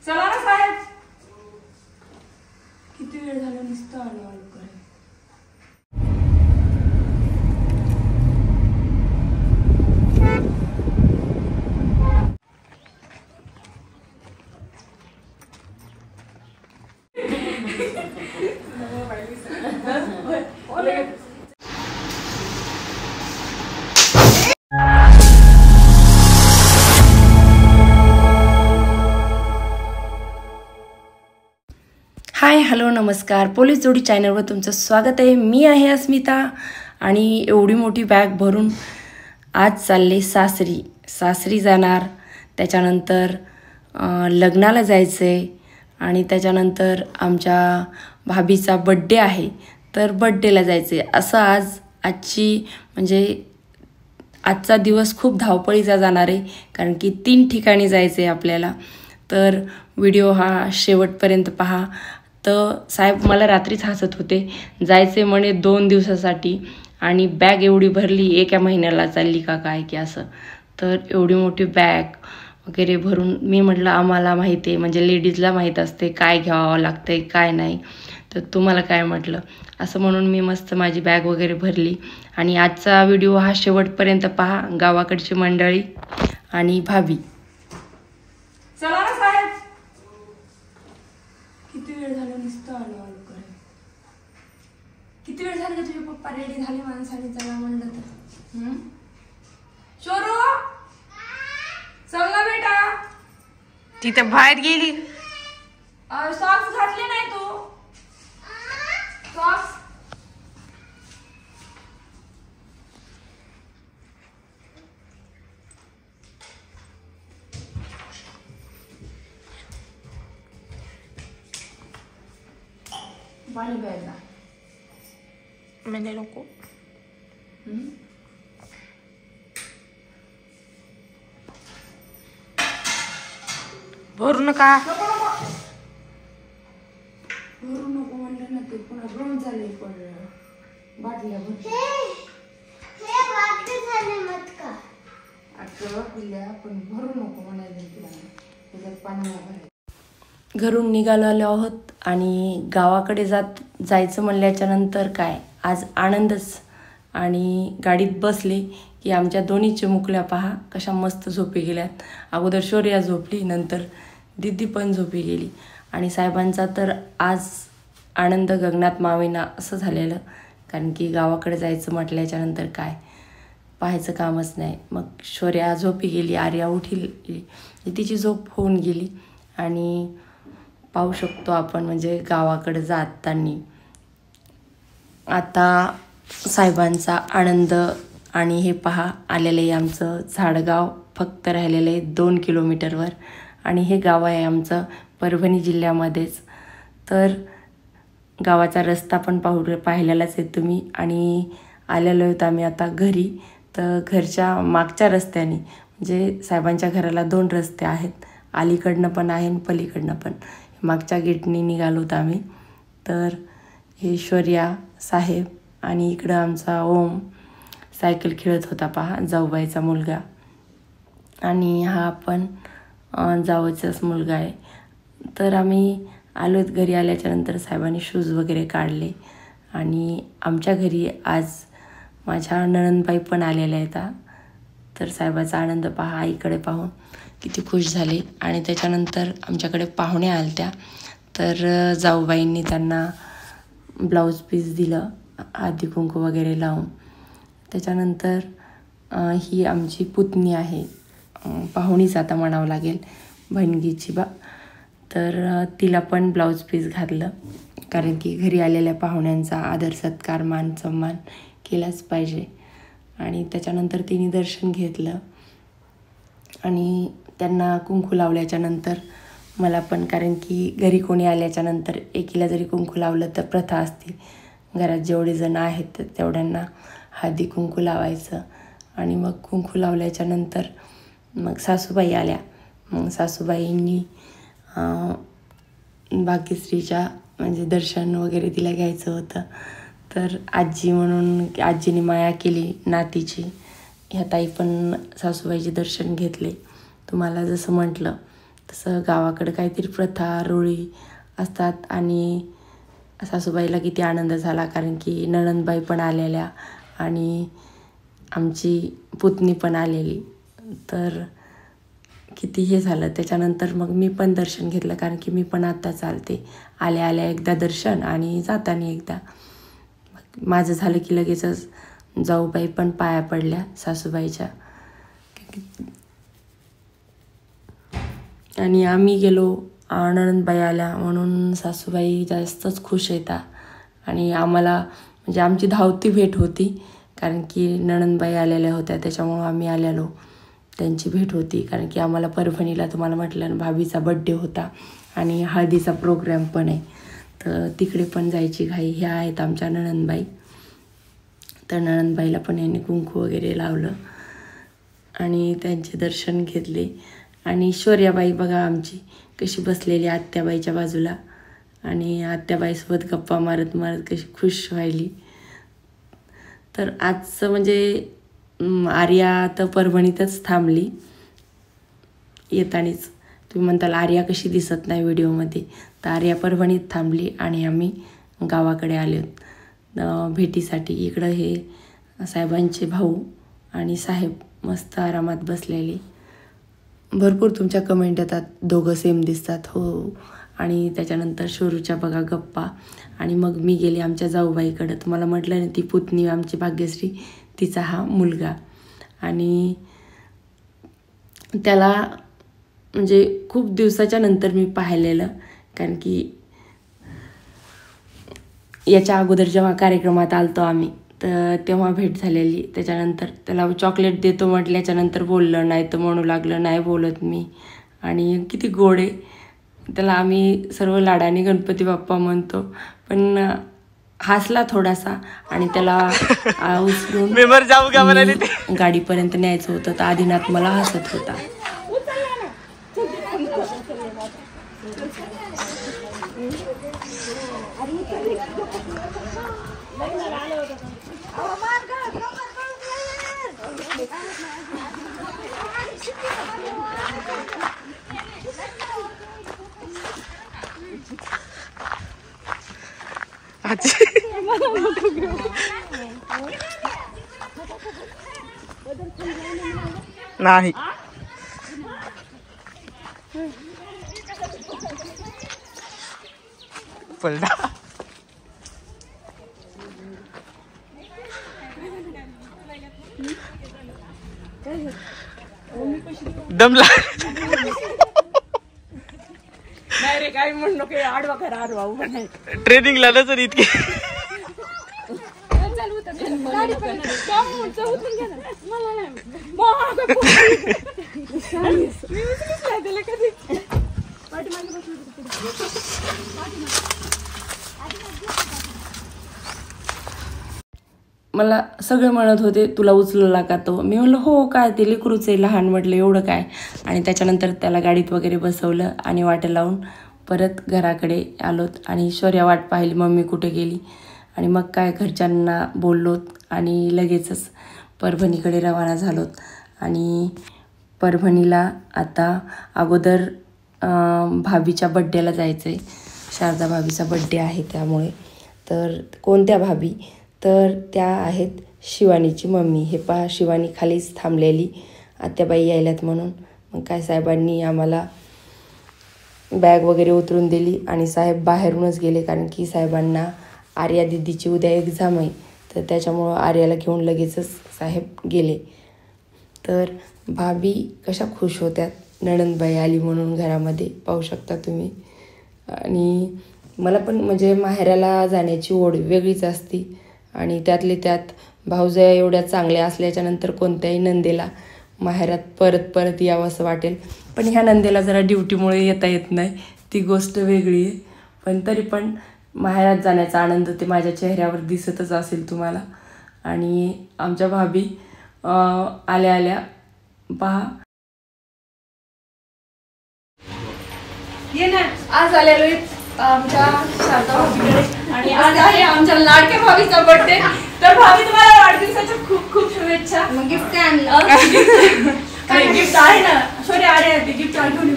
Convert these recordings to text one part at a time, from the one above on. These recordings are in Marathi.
चला ना साहेब. किती वेळ झाला नुसतं आलो आलो करे. हाय हॅलो नमस्कार, पोलीस जोडी चॅनलवर तुमचं स्वागत आहे. मी आहे अस्मिता आणि एवढी मोठी बॅग भरून आज चालले सासरी जाणार. त्याच्यानंतर लग्नाला जायचं आहे आणि त्याच्यानंतर आमच्या भाभीचा बड्डे आहे तर बड्डेला जायचं आहे. असं आजची म्हणजे आजचा दिवस खूप धावपळीचा जाणार आहे, कारण की 3 ठिकाणी जायचं आहे आपल्याला. तर व्हिडिओ हा शेवटपर्यंत पहा. तर साहेब मला रात्रीच हसत होते, जायचे म्हणे 2 दिवसासाठी आणि बॅग एवढी भरली, एका महिन्याला चालली का काय की असं. तर एवढी मोठी बॅग वगैरे भरून मी म्हटलं आम्हाला माहिती आहे, म्हणजे लेडीजला माहीत असते काय घ्यावं लागतं काय नाही, तर तुम्हाला काय म्हटलं असं म्हणून मी मस्त माझी बॅग वगैरे भरली. आणि आजचा व्हिडिओ हा शेवटपर्यंत पहा. गावाकडची मंडळी आणि भाभी. चला ना साहेब. किती वेळ झाला नुसतं आलो आलो करे. किती वेळ झाला तुझे पप्पा रेडी झाले माणसाने चला म्हणलं तर. शोरू चल ना बेटा. तिथं बाहेर गेली. सॉक्स घातले नाही तू. सॉक्स पाणी प्यायला मैंने नको. भरू नका. भरू नको म्हणलं ना, ते पुन्हा गरम झाले पण बाटल्या पण भरू नको म्हणायला तुला, त्याच्यात पाण्याला भरायचं. घरून निघालो आहोत आणि गावाकडे जायचं म्हणल्याच्या नंतर काय आज आनंदच. आणि गाडीत बसले की आमच्या दोन्ही चिमुकल्या पहा कशा मस्त झोपी गेल्यात. अगोदर शौर्या झोपली, नंतर दिदी पण झोपी गेली. आणि साहेबांचा तर आज आनंद गगनात मावेना असं झालेलं, कारण की गावाकडे जायचं म्हटल्याच्या नंतर काय पाहायचं कामच नाही. मग शौर्या झोपी गेली, आर्या उठली, तिची झोप होऊन गेली. आणि पाहू शकतो आपण म्हणजे गावाकडे जाताना आता साहेबांचा आनंद. आणि हे पहा आलेलं आहे आमचं झाडगाव, फक्त राहिलेलं आहे 2 किलोमीटरवर. आणि हे गाव आहे आमचं परभणी जिल्ह्यामध्येच. तर गावाचा रस्ता पण पाहिलेलाच आहे तुम्ही. आणि आलेलो आहोत आम्ही आता घरी. तर घरच्या मागच्या रस्त्याने म्हणजे साहेबांच्या घराला 2 रस्ते आहेत, अलीकडनं पण आहे आणि पलीकडनं पण. मागच्या गेटने निघालो होतो आम्ही. तर हे शौर्या साहेब आणि इकडं आमचा ओम सायकल खेळत होता पहा, जाऊबाईचा मुलगा. आणि हा पण जावचाच मुलगा आहे. तर आम्ही आलोत. घरी आल्याच्यानंतर साहेबांनी शूज वगैरे काढले. आणि आमच्या घरी आज माझ्या नणंदबाई पण आलेल्या आहेत. तर साहेबाचा आनंद पहा, आईकडे पाहून किती खुश झाले. आणि त्याच्यानंतर आमच्याकडे पाहुणे आलत्या, तर जाऊबाईंनी त्यांना ब्लाऊज पीस दिलं हळदी कुंकू वगैरे लावून. त्याच्यानंतर ही आमची पुतणी आहे, पाहुणीच आता म्हणावं लागेल, बहिणगीची तर तिला पण ब्लाऊज पीस घातलं, कारण की घरी आलेल्या पाहुण्यांचा आदर सत्कार मान सन्मान केलाच पाहिजे. आणि त्याच्यानंतर तिने दर्शन घेतलं आणि त्यांना कुंकू लावल्याच्यानंतर मला पण, कारण की घरी कोणी आल्याच्यानंतर एकीला जरी कुंकू लावलं तर प्रथा असते, घरात जेवढे जण आहेत तर तेवढ्यांना हळदी कुंकू लावायचं. आणि मग कुंकू लावल्याच्यानंतर मग सासूबाई आल्या. मग सासूबाईंनी भाग्यश्रीच्या म्हणजे दर्शन वगैरे तिला घ्यायचं होतं. तर आजी म्हणून आजीने माया केली नातीची. ह्या ताई पण सासूबाईचे दर्शन घेतले. तुम्हाला जसं म्हटलं तसं गावाकडं काहीतरी प्रथा रूढी असतात. आणि सासूबाईला किती आनंद झाला, कारण की नणंदबाई पण आलेल्या आणि आमची पुतणी पण आलेली. तर किती हे झालं. त्याच्यानंतर मग मी पण दर्शन घेतलं, कारण की मी पण आता चालते. आल्या आल्या एकदा दर्शन आणि जाताना एकदा. माझं झालं की लगेचच जाऊबाई पण पाया पडल्या सासूबाईच्या. आणि आम्ही गेलो, नणंदबाई आल्या म्हणून सासूबाई जास्तच खुश येतात. आणि आम्हाला म्हणजे आमची धावती भेट होती, कारण की नणंदबाई आलेल्या होत्या, त्याच्यामुळं आम्ही आलेलो. त्यांची भेट होती, कारण की आम्हाला परभणीला तुम्हाला म्हटलं ना भाभीचा बड्डे होता आणि हळदीचा प्रोग्राम पण आहे. तर तिकडे पण जायची घाई. ह्या आहेत आमच्या नणंदबाई. तर नणंदबाईला पण यांनी कुंकू वगैरे लावलं आणि त्यांचे दर्शन घेतले. आणि ऐश्वर्याबाई बघा आमची कशी बसलेली आत्याबाईच्या बाजूला आणि आत्याबाईसोबत गप्पा मारत मारत कशी खुश व्हायली. तर आजचं म्हणजे आर्या तर परभणीतच थांबली. येतानीच तुम्ही म्हणताल आर्या कशी दिसत नाही व्हिडिओमध्ये, तर आर्या परभणीत थांबली आणि आम्ही गावाकडे आलो भेटीसाठी. इकडं हे साहेबांचे भाऊ आणि साहेब मस्त आरामात बसलेले. भरपूर तुमच्या कमेंट येतात, दोघं सेम दिसतात. हो. आणि त्याच्यानंतर शोरूच्या बघा गप्पा. आणि मग मी गेले आमच्या जाऊबाईकडं. तुम्हाला म्हटलं ना ती पुतणी आमची भाग्यश्री, तिचा हा मुलगा. आणि त्याला म्हणजे खूप दिवसाच्या नंतर मी पाहिलेलं, कारण की याच्या अगोदर जेव्हा कार्यक्रमात आलतो आम्ही तर तेव्हा भेट झालेली. त्याच्यानंतर त्याला चॉकलेट देतो म्हटल्याच्यानंतर बोललं नाही, तर म्हणू लागलं नाही बोलत मी. आणि किती गोड आहे. त्याला आम्ही सर्व लाडाने गणपती बाप्पा म्हणतो, पण हसला थोडासा. आणि त्याला उचलून गाडीपर्यंत न्यायचं होतं, तर आदिनाथ मला हसत होता. नाही पडला दमला नाही रे, काही म्हणू नको. आडवा करा, आडवा उभा नाही. ट्रेनिंग लालच इतकी मला सगळे म्हणत होते तुला उचलला का तो. मी म्हणलं हो, काय ते लेकरूच आहे लहान, म्हटलं एवढं काय. आणि त्याच्यानंतर त्याला गाडीत वगैरे बसवलं आणि वाट लावून परत घराकडे आलोत. आणि ऐश्वर्या वाट पाहिली मम्मी कुठे गेली. आणि मग काय घरच्यांना बोललोत आणि लगेचच परभणीकडे रवाना झालोत. आणि परभणीला आता अगोदर भाभीच्या बड्डेला जायचं आहे. शारदा भाभीचा बड्डे आहे त्यामुळे. तर कोणत्या भाभी, तर त्या आहेत शिवानीची मम्मी. हे पहा शिवानी खालीच थांबलेली, आत्याबाई यायल्यात म्हणून. मग काय साहेबांनी आम्हाला बॅग वगैरे उतरून दिली आणि साहेब बाहेरूनच गेले, कारण की साहेबांना आर्या दिदीची उद्या एक्झाम आहे, तर त्याच्यामुळं आर्याला घेऊन लगेचच साहेब गेले. तर भाभी कशा खुश होत्यात, नणंदबाई आली म्हणून घरामध्ये, पाहू शकता तुम्ही. आणि मला पण म्हणजे माहेराला जाण्याची ओढ वेगळीच असती. आणि त्यातले त्यात भाऊजया एवढ्या चांगल्या असल्याच्यानंतर कोणत्याही नंदेला माहेरात परत परत यावं असं वाटेल. पण ह्या नंदेला जरा ड्युटीमुळे येता येत नाही, ती गोष्ट वेगळी आहे. पण तरी पण माहेरात जाण्याचा आनंद ते माझ्या चेहऱ्यावर दिसतच असेल तुम्हाला. आणि आमच्या भाभी आल्या आल्या पहा, ये ना आज आलेलो आमच्या शारदा भाभीकडे. आणि आज आहे आमच्या लाडक्या भाभीचा बर्थडे. तर भाभी तुम्हाला वाढदिवसाच्या खूप खूप शुभेच्छा. मग गिफ्ट आणलं. गिफ्ट आहे ना, सॉरी अरे ते गिफ्ट घेऊन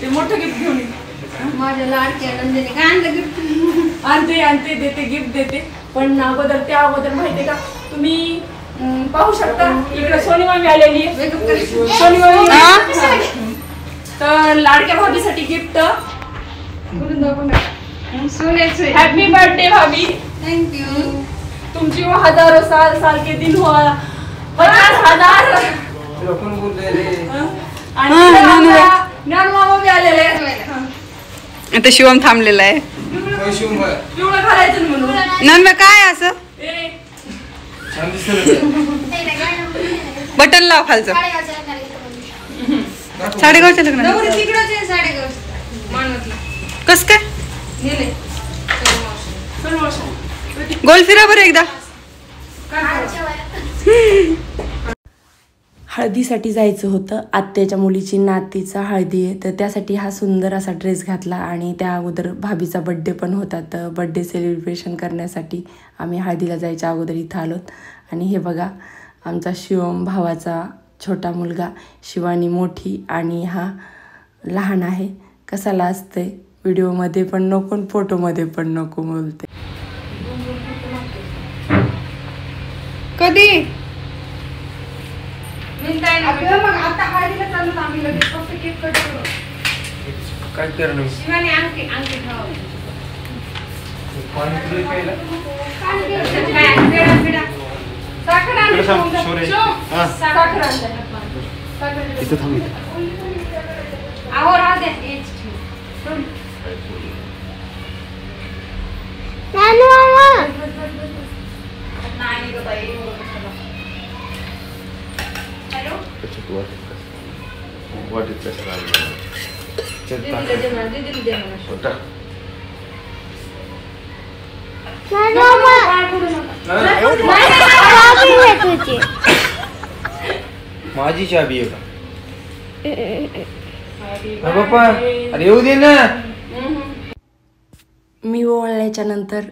ते मोठं गिफ्ट घेऊन ये. माझ्या लाडक्या नंदिनी काय आणलं गिफ्ट? आणते देते गिफ्ट देते. पण त्या अगोदर माहितीये का तुम्ही पाहू शकता इकडे सोनी मामी आलेली आहे. सोनी मामी तर लाडक्या भाभीसाठी गिफ्ट. हॅपी बर्थडे भाभी. थँक्यू. तुमची हजारों साल के दिन हो. 50,000. आणि ज्ञान मामा बी आलेले आहेत. आता शिवम थांबलेला आहे. पिवळं घालायचं म्हणून. नन काय असं बटन लाव खालचं. साडेगावच्या लग्न तिकडच आहे साडेगाव मानवतला. कस काय गेले गोल फिरा बरं एकदा. हळदीसाठी जायचं होतं. आत्याच्या मुलीची नातीचा हळदी आहे, तर त्यासाठी हा सुंदर असा ड्रेस घातला. आणि त्या अगोदर भाभीचा बड्डे पण होता, तर बड्डे सेलिब्रेशन करण्यासाठी आम्ही हळदीला जायच्या अगोदर इथं आलोत. आणि हे बघा आमचा शिवम भावाचा छोटा मुलगा, शिवानी मोठी आणि हा लहान आहे. कसाला असते व्हिडिओमध्ये पण नको आणि फोटोमध्ये पण नको बोलते. कधी आता हळदीला चालू ना आम्ही लगेच फक्त केक कट करू. काय करणं शिवानी अंगठी खाऊ. साखर आणते. साखर आणते. इथं थांब. आहो राहू दे. नाही ग बाई. हॅलो दीदीला दे मला. माझी चाबी आहे का बाप्पा? अरे येऊ दे ना. मी ओवाळल्याच्या नंतर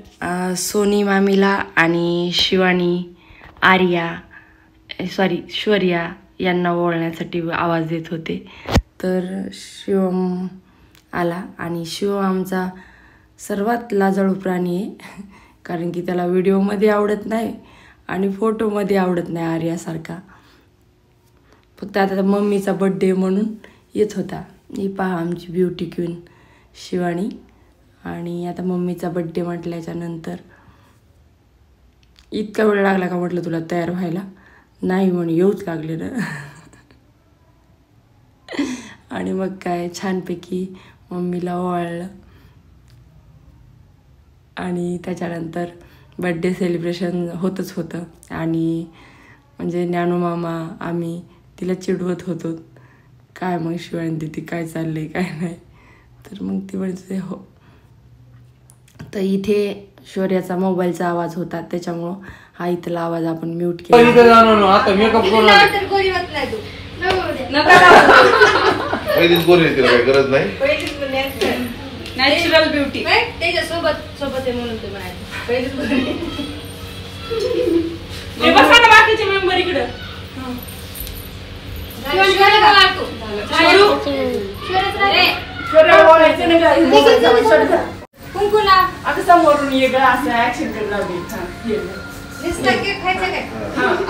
सोनी मामीला आणि शिवानी, आर्या श्वर्या यांना ओवाळण्यासाठी आवाज देत होते. तर शिवम आला. आणि शिवम आमचा सर्वात लाजाळू प्राणी आहे, कारण की त्याला व्हिडिओमध्ये आवडत नाही आणि फोटोमध्ये आवडत नाही आर्यासारखा. फक्त आता मम्मीचा बड्डे म्हणून येत होता. ही पहा आमची ब्युटी क्वीन शिवानी. आणि आता मम्मीचा बड्डे म्हटल्याच्या नंतर इतका वेळ लागला का म्हटलं तुला तयार व्हायला? नाही म्हणून येऊच लागले ना. आणि मग काय छानपैकी मम्मीला ओवाळलं. आणि त्याच्यानंतर बड्डे सेलिब्रेशन होतच होतं. आणि म्हणजे ज्ञानू मामा आम्ही तिला चिडवत होतो, काय मग शिवानी दीदी काय चाललंय काय नाही. तर मग ती म्हणजे हो. तर इथे शौर्याचा मोबाईलचा आवाज होता, त्याच्यामुळं हा इथला आवाज आपण म्यूट केला. आता मेकअप गोळी वाचलाय तू. पहिलीच बोलली तिला काही गरज नाही. Natural beauty. त्याच्या सोबत आहे म्हणून ते म्हणायचं पहिलीच गोळी. बसा ना बाकीचे मेंबर इकडं. कुंकुला आता समोरून येगळं असं ऍक्शन करणार. नुसता केक खायचा काय?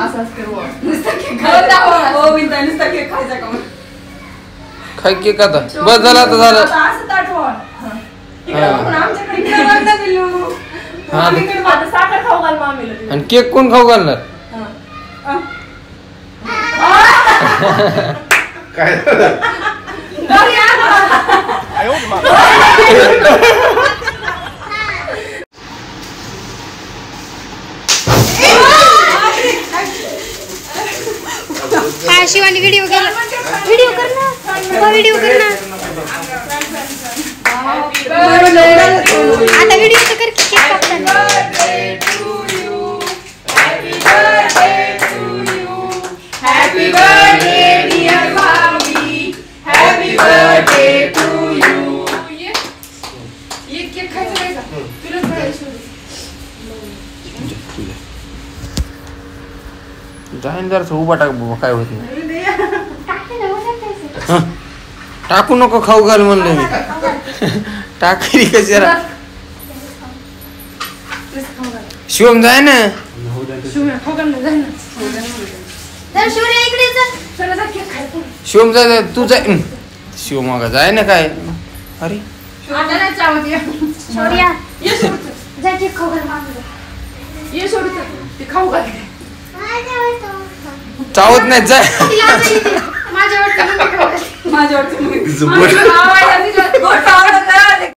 असाच करू. नुसता केक खायचा. हो विंता नुसता केक खायचा का? काय केक आता बस झालं. आता झालं. असं ताटवा. आमच्याकडे पिल्लू. आता साखर खाऊ घाल मामीला. आणि केक कोण खाऊ घालणार? काय हा शिवानी व्हिडिओ कर ना. व्हिडिओ कर ना. आता व्हिडिओ तर कर की केक कापताना. Happy birthday dear Bobby. Happy birthday to you. ये केक खायचा नाही का? तुला खायचं. जाईन जरा उभा टाक बाबा, काय होत नाही. टाकू नको खाऊ घाल म्हणलं मी टाकली कशाला शिवम जाय ना तर शिवरे इकडे चल. चला जा केक खायचं. शिवम जाय तू जाय शिवम मागा जाय ना काय अरे आता नाही चावत ये. शौर्या ये सोडून. जा की खबर मागू. ये सोडून. ते खाऊ घाल. चावत नाही जाय माझ्यावर माझ्यावरती तिचं बोट. आवाज आली का? बोट आवडत.